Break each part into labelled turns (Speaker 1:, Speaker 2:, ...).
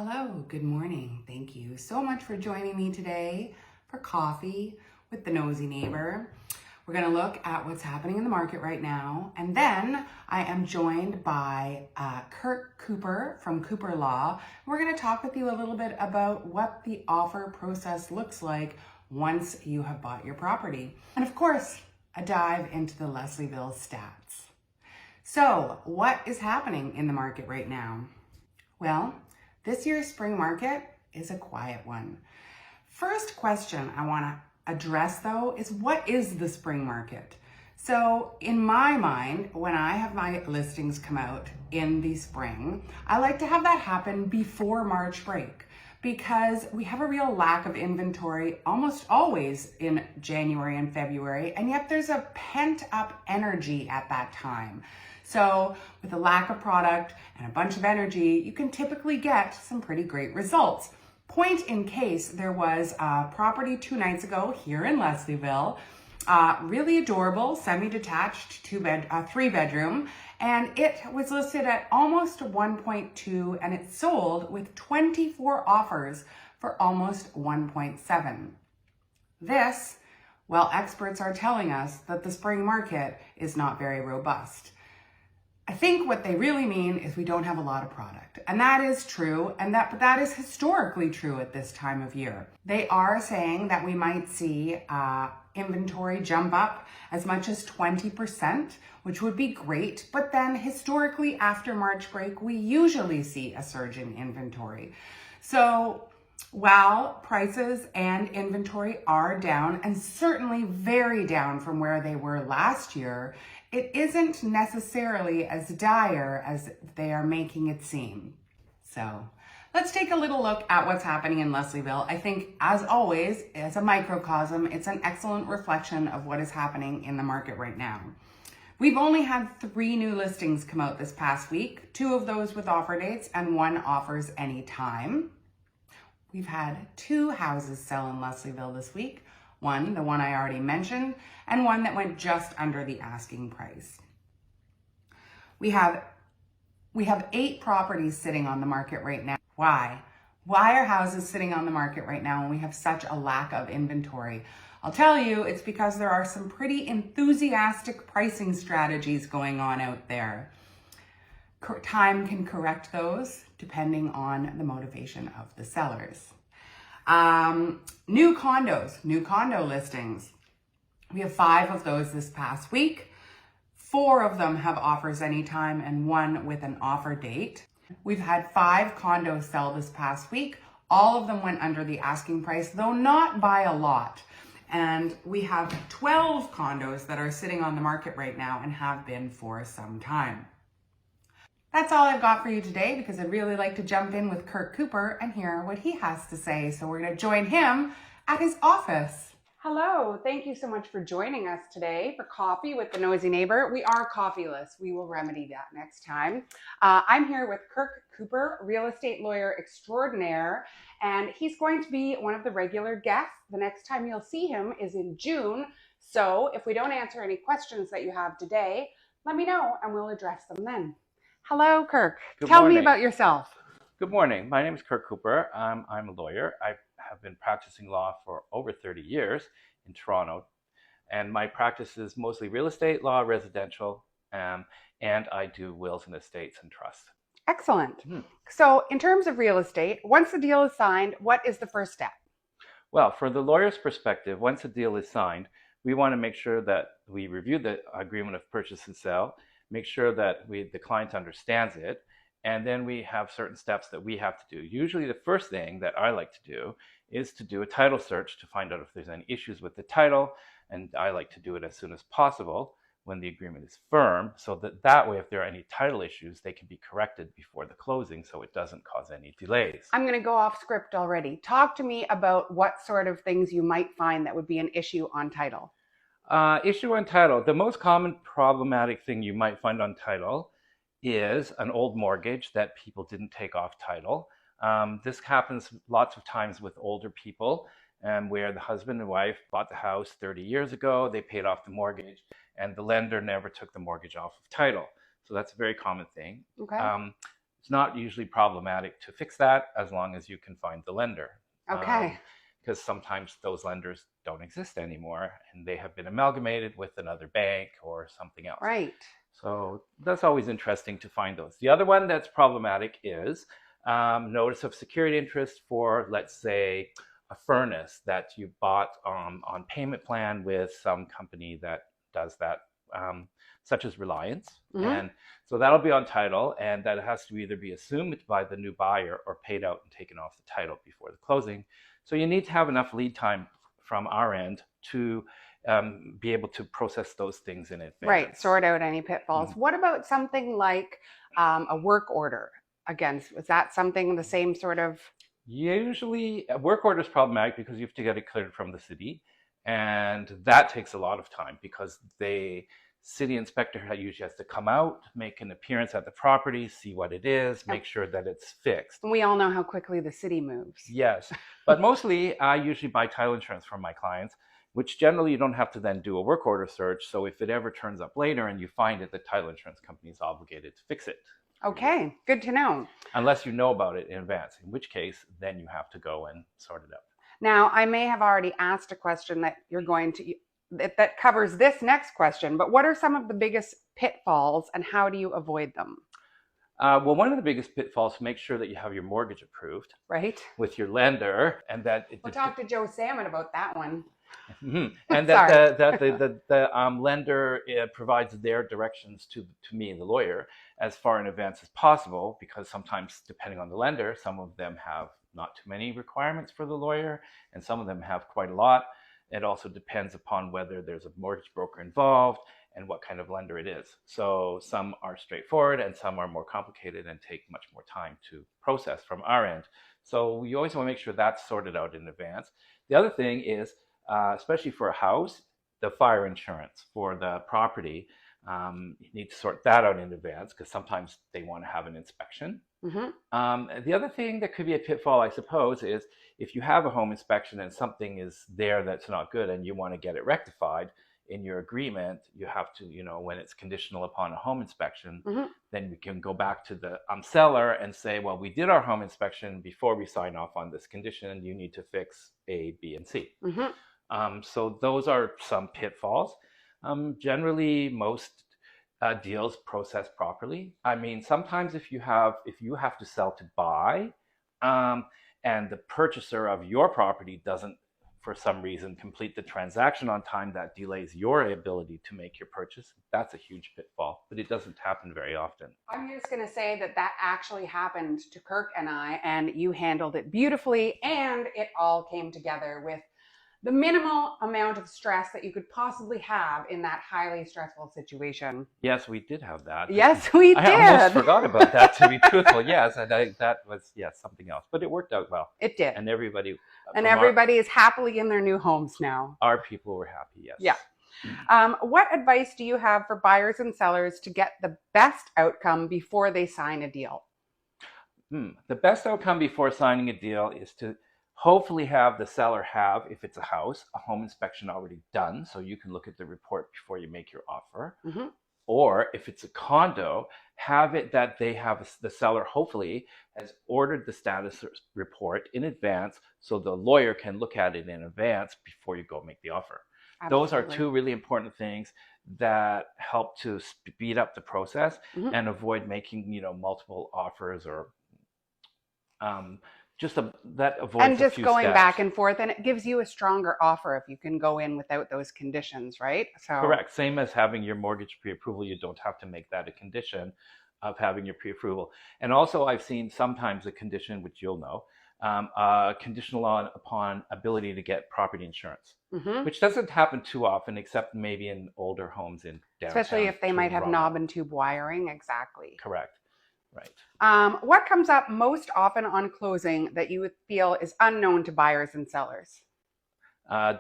Speaker 1: Hello, good morning. Thank you so much for joining me today for coffee with the Nosey Neighbor. We're going to look at what's happening in the market right now. And then I am joined by Kirk Cooper from Cooper Law. We're going to talk with you a little bit about what the offer process looks like once you have bought your property. And of course, a dive into the Leslieville stats. So what is happening in the market right now? Well, this year's spring market is a quiet one. First question I want to address though is, what is the spring market? So in my mind, when I have my listings come out in the spring, I like to have that happen before March break, because we have a real lack of inventory almost always in January and February, and yet there's a pent up energy at that time. So with a lack of product and a bunch of energy, you can typically get some pretty great results. Point in case, there was a property 2 nights ago here in Leslieville, really adorable, semi-detached 3-bedroom, and it was listed at almost 1.2, and it sold with 24 offers for almost 1.7. This, well, experts are telling us that the spring market is not very robust. I think what they really mean is we don't have a lot of product. And that is true, and that is historically true at this time of year. They are saying that we might see inventory jump up as much as 20%, which would be great. But then historically after March break, we usually see a surge in inventory. So while prices and inventory are down, and certainly very down from where they were last year, it isn't necessarily as dire as they are making it seem. So let's take a little look at what's happening in Leslieville. I think, as always, as a microcosm, it's an excellent reflection of what is happening in the market right now. We've only had 3 new listings come out this past week, 2 of those with offer dates and 1 offers anytime. We've had 2 houses sell in Leslieville this week. One, the one I already mentioned, and one that went just under the asking price. We have 8 properties sitting on the market right now. Why? Why are houses sitting on the market right now when we have such a lack of inventory? I'll tell you, it's because there are some pretty enthusiastic pricing strategies going on out there. Time can correct those depending on the motivation of the sellers. New condo listings. We have 5 of those this past week. 4 of them have offers anytime and 1 with an offer date. We've had 5 condos sell this past week. All of them went under the asking price, though not by a lot. And we have 12 condos that are sitting on the market right now and have been for some time. That's all I've got for you today, because I'd really like to jump in with Kirk Cooper and hear what he has to say. So we're going to join him at his office. Hello, thank you so much for joining us today for Coffee with the Nosey Neighbor. We are coffeeless. We will remedy that next time. I'm here with Kirk Cooper, real estate lawyer extraordinaire, and he's going to be one of the regular guests. The next time you'll see him is in June. So if we don't answer any questions that you have today, let me know and we'll address them then. Hello, Kirk. Tell me about yourself.
Speaker 2: Good morning. My name is Kirk Cooper. I'm a lawyer. I have been practicing law for over 30 years in Toronto, and my practice is mostly real estate law, residential, and I do wills and estates and trusts.
Speaker 1: Excellent. So in terms of real estate, once the deal is signed, what is the first step?
Speaker 2: Well, from the lawyer's perspective, once a deal is signed, we want to make sure that we review the agreement of purchase and sale, make sure that the client understands it, and then we have certain steps that we have to do. Usually the first thing that I like to do is to do a title search to find out if there's any issues with the title, and I like to do it as soon as possible when the agreement is firm, so that way if there are any title issues, they can be corrected before the closing so it doesn't cause any delays.
Speaker 1: I'm going to go off script already. Talk to me about what sort of things you might find that would be an issue on title.
Speaker 2: Issue on title. The most common problematic thing you might find on title is an old mortgage that people didn't take off title. This happens lots of times with older people, where the husband and wife bought the house 30 years ago, they paid off the mortgage, and the lender never took the mortgage off of title. So that's a very common thing.
Speaker 1: Okay.
Speaker 2: It's not usually problematic to fix that as long as you can find the lender.
Speaker 1: Okay.
Speaker 2: Because sometimes those lenders don't exist anymore and they have been amalgamated with another bank or something else.
Speaker 1: Right.
Speaker 2: So that's always interesting to find those. The other one that's problematic is notice of security interest for, let's say, a furnace that you bought on payment plan with some company that does that, such as Reliance. And so that'll be on title, and that has to either be assumed by the new buyer or paid out and taken off the title before the closing. So you need to have enough lead time from our end to be able to process those things in advance.
Speaker 1: Right, sort out any pitfalls. What about something like a work order? Again, is that something the same sort of?
Speaker 2: Usually, a work order is problematic because you have to get it cleared from the city, and that takes a lot of time because the city inspector usually has to come out, make an appearance at the property, see what it is, make sure that it's fixed.
Speaker 1: We all know how quickly the city moves.
Speaker 2: Yes, but mostly I usually buy title insurance from my clients, which generally you don't have to then do a work order search. So if it ever turns up later and you find it, the title insurance company is obligated to fix it.
Speaker 1: Okay, good to know.
Speaker 2: Unless you know about it in advance, in which case then you have to go and sort it out.
Speaker 1: Now, I may have already asked a question that you're going to that covers this next question, but what are some of the biggest pitfalls and how do you avoid them?
Speaker 2: Well, one of the biggest pitfalls is make sure that you have your mortgage approved,
Speaker 1: right,
Speaker 2: with your lender, and that
Speaker 1: we'll talk to Joe Salmon about that one.
Speaker 2: And that the lender provides their directions to me, the lawyer, as far in advance as possible, because sometimes, depending on the lender, some of them have not too many requirements for the lawyer, and some of them have quite a lot. It also depends upon whether there's a mortgage broker involved and what kind of lender it is. So some are straightforward and some are more complicated and take much more time to process from our end. So you always want to make sure that's sorted out in advance. The other thing is, especially for a house, the fire insurance for the property, you need to sort that out in advance because sometimes they want to have an inspection. The other thing that could be a pitfall, I suppose, is if you have a home inspection and something is there that's not good and you want to get it rectified, in your agreement, you have to, when it's conditional upon a home inspection, then we can go back to the seller and say, well, we did our home inspection before we sign off on this condition. You need to fix A, B, and C. So those are some pitfalls. Generally, most deals process properly. I mean, sometimes if you have to sell to buy, and the purchaser of your property doesn't, for some reason, complete the transaction on time, that delays your ability to make your purchase. That's a huge pitfall, but it doesn't happen very often.
Speaker 1: I'm just going to say that actually happened to Kirk and I, and you handled it beautifully, and it all came together with the minimal amount of stress that you could possibly have in that highly stressful situation.
Speaker 2: Yes, we did have that.
Speaker 1: Yes, we did.
Speaker 2: I almost forgot about that, to be truthful. Yes, and that was something else, but it worked out well.
Speaker 1: It did,
Speaker 2: and everybody
Speaker 1: is happily in their new homes now.
Speaker 2: Our people were happy. Yes.
Speaker 1: Yeah. What advice do you have for buyers and sellers to get the best outcome before they sign a deal?
Speaker 2: The best outcome before signing a deal is to hopefully have the seller have, if it's a house, a home inspection already done, so you can look at the report before you make your offer. Or if it's a condo, have it that they have, the seller hopefully has ordered the status report in advance so the lawyer can look at it in advance before you go make the offer. Absolutely. Those are two really important things that help to speed up the process and avoid making, multiple offers or that avoids
Speaker 1: and just going
Speaker 2: steps.
Speaker 1: Back and forth, and it gives you a stronger offer if you can go in without those conditions, right? So
Speaker 2: correct. Same as having your mortgage pre-approval, you don't have to make that a condition of having your pre-approval. And also, I've seen sometimes a condition, which you'll know, conditional upon ability to get property insurance, which doesn't happen too often, except maybe in older homes in downtown.
Speaker 1: Especially if they might have knob and tube wiring. Exactly.
Speaker 2: Correct. Right.
Speaker 1: What comes up most often on closing that you would feel is unknown to buyers and sellers?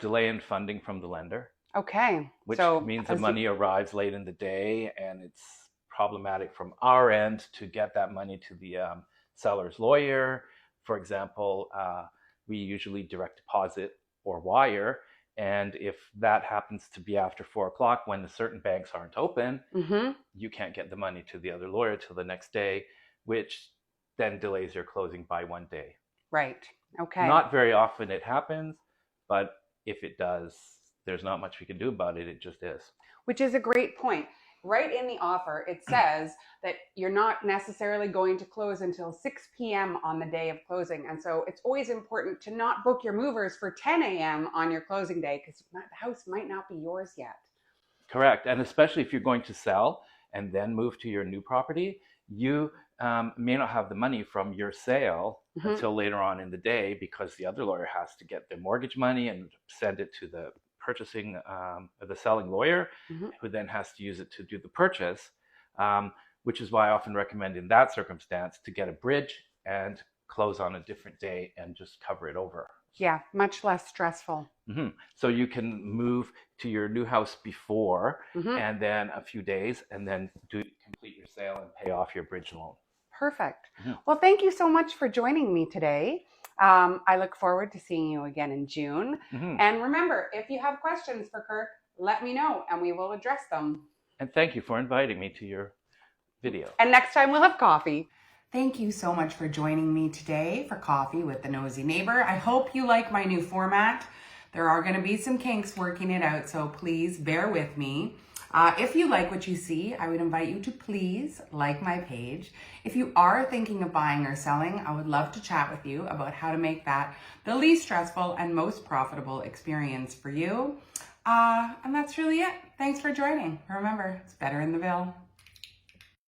Speaker 2: Delay in funding from the lender.
Speaker 1: Okay.
Speaker 2: Which means the money arrives late in the day, and it's problematic from our end to get that money to the seller's lawyer. For example, we usually direct deposit or wire. And if that happens to be after 4 o'clock when the certain banks aren't open, you can't get the money to the other lawyer till the next day, which then delays your closing by 1 day.
Speaker 1: Right. Okay.
Speaker 2: Not very often it happens, but if it does, there's not much we can do about it. It just is.
Speaker 1: Which is a great point. Right in the offer, it says that you're not necessarily going to close until 6 p.m. on the day of closing. And so it's always important to not book your movers for 10 a.m. on your closing day, because the house might not be yours yet.
Speaker 2: Correct. And especially if you're going to sell and then move to your new property, you may not have the money from your sale until later on in the day, because the other lawyer has to get the mortgage money and send it to the purchasing, the selling lawyer, who then has to use it to do the purchase, which is why I often recommend in that circumstance to get a bridge and close on a different day and just cover it over.
Speaker 1: Yeah, much less stressful.
Speaker 2: So you can move to your new house before and then a few days, and then complete your sale and pay off your bridge loan.
Speaker 1: Perfect. Well, thank you so much for joining me today. I look forward to seeing you again in June. And remember, if you have questions for Kirk, let me know and we will address them.
Speaker 2: And thank you for inviting me to your video.
Speaker 1: And next time we'll have coffee. Thank you so much for joining me today for Coffee with the Nosey Neighbor. I hope you like my new format. There are going to be some kinks working it out, so please bear with me. If you like what you see, I would invite you to please like my page. If you are thinking of buying or selling, I would love to chat with you about how to make that the least stressful and most profitable experience for you. And that's really it. Thanks for joining. Remember, it's better in the Ville.